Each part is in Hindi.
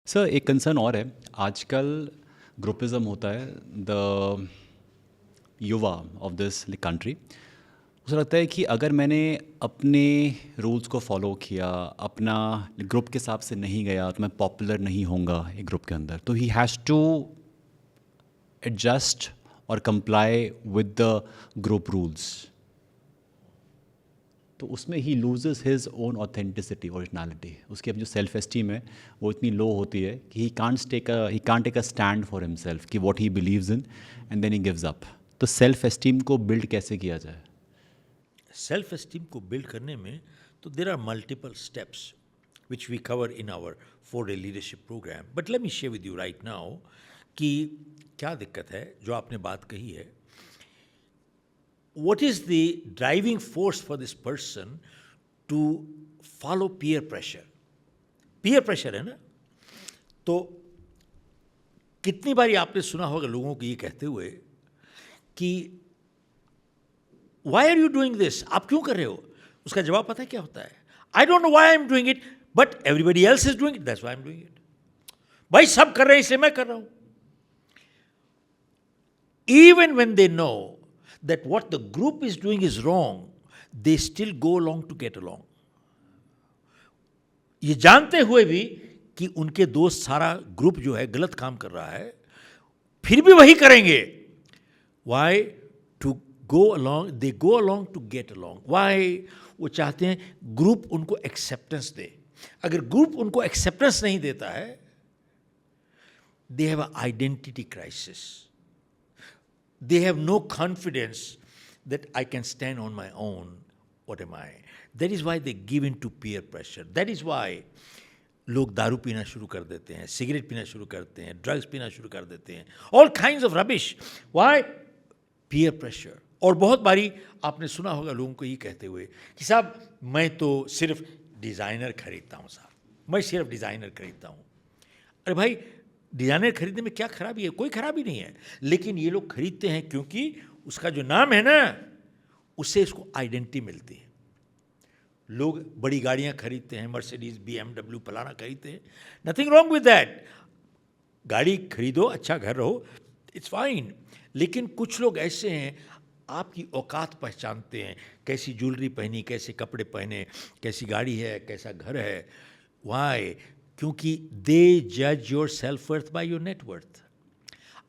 सर एक कंसर्न और है। आजकल ग्रुपिज्म होता है द युवा ऑफ दिस कंट्री। उसे लगता है कि अगर मैंने अपने रूल्स को फॉलो किया, अपना ग्रुप के हिसाब से नहीं गया तो मैं पॉपुलर नहीं होऊंगा एक ग्रुप के अंदर। तो ही हैज़ टू एडजस्ट और comply with the group rules. तो उसमें ही loses his own authenticity, originality. उसकी अब जो सेल्फ एस्टीम है वो इतनी लो होती है कि ही can't take a stand for himself कि what he believes in and then he gives up. तो सेल्फ एस्टीम को बिल्ड कैसे किया जाए? सेल्फ एस्टीम को बिल्ड करने में तो there are multiple steps which we cover in our 4-day leadership program. But let me share with you right now कि क्या दिक्कत है जो आपने बात कही है। What is the driving force for this person to follow peer pressure? Peer pressure है ना। तो कितनी बारी आपने सुना होगा लोगों को ये कहते हुए कि why are you doing this? आप क्यों कर रहे हो? उसका जवाब पता है क्या होता है? I don't know why I'm doing it, but everybody else is doing it, that's why I'm doing it. भाई सब कर रहे हैं इसलिए मैं कर रहा हूं। Even when they know that what the group is doing is wrong, they still go along to get along. ये जानते हुए भी कि उनके दोस्त सारा ग्रुप जो है गलत काम कर रहा है, फिर भी वही करेंगे। Why? To go along, they go along to get along. Why? वो चाहते हैं ग्रुप उनको एक्सेप्टेंस दे। अगर ग्रुप उनको एक्सेप्टेंस नहीं देता है, they have an identity crisis. They have no confidence that I can stand on my own. What am I? That is why they give in to peer pressure. That is why लोग दारू पीना शुरू कर देते हैं, सिगरेट पीना शुरू करते हैं, ड्रग्स पीना शुरू कर देते हैं, all kinds of rubbish. Why? Peer pressure. और बहुत बारी आपने सुना होगा लोगों को ये कहते हुए कि साहब मैं तो सिर्फ डिज़ाइनर खरीदता हूँ, साहब मैं सिर्फ डिज़ाइनर खरीदता हूँ। अरे भाई, डिज़ाइनर खरीदने में क्या खराबी है? कोई खराबी नहीं है। लेकिन ये लोग खरीदते हैं क्योंकि उसका जो नाम है ना, उससे इसको आइडेंटिटी मिलती है। लोग बड़ी गाड़ियां खरीदते हैं, मर्सिडीज, BMW, फलाना खरीदते हैं। Nothing wrong with that. गाड़ी खरीदो, अच्छा घर रहो, इट्स फाइन। लेकिन कुछ लोग ऐसे हैं, आपकी औकात पहचानते हैं, कैसी ज्वेलरी पहनी, कैसे कपड़े पहने, कैसी गाड़ी है, कैसा घर है। वाई? क्योंकि दे जज your self worth by your net worth.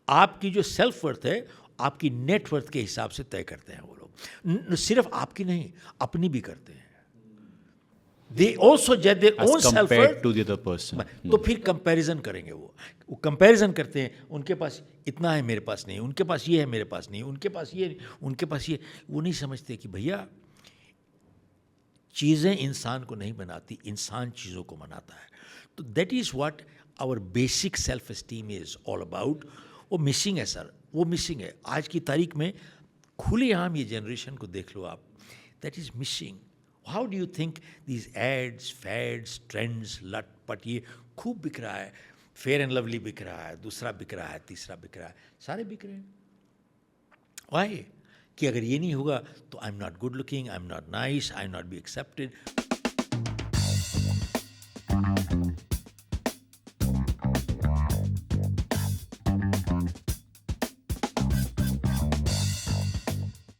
आपकी जो सेल्फ वर्थ है आपकी नेट वर्थ के हिसाब से तय करते हैं वो लोग। सिर्फ आपकी नहीं, अपनी भी करते हैं। दे ऑल्सो जज their own self worth to the other person. तो फिर कंपैरिजन करेंगे वो कंपैरिजन करते हैं। उनके पास इतना है, मेरे पास नहीं, उनके पास ये है, मेरे पास नहीं, उनके पास ये, उनके पास ये। वो नहीं समझते कि भैया चीज़ें इंसान को नहीं बनाती, इंसान चीज़ों को बनाता है। तो that is what our basic self esteem is all about. वो मिसिंग है सर, वो मिसिंग है। आज की तारीख में खुलेआम ये जनरेशन को देख लो आप, that is missing. How do you think these ads, fads, trends, लट पट, ये खूब बिक रहा है। फेयर एंड लवली बिक रहा है, दूसरा बिक रहा है, तीसरा बिक रहा है, सारे बिक रहे हैं। वाई? कि अगर ये नहीं होगा तो I am not good looking, I am not nice, I am not be accepted.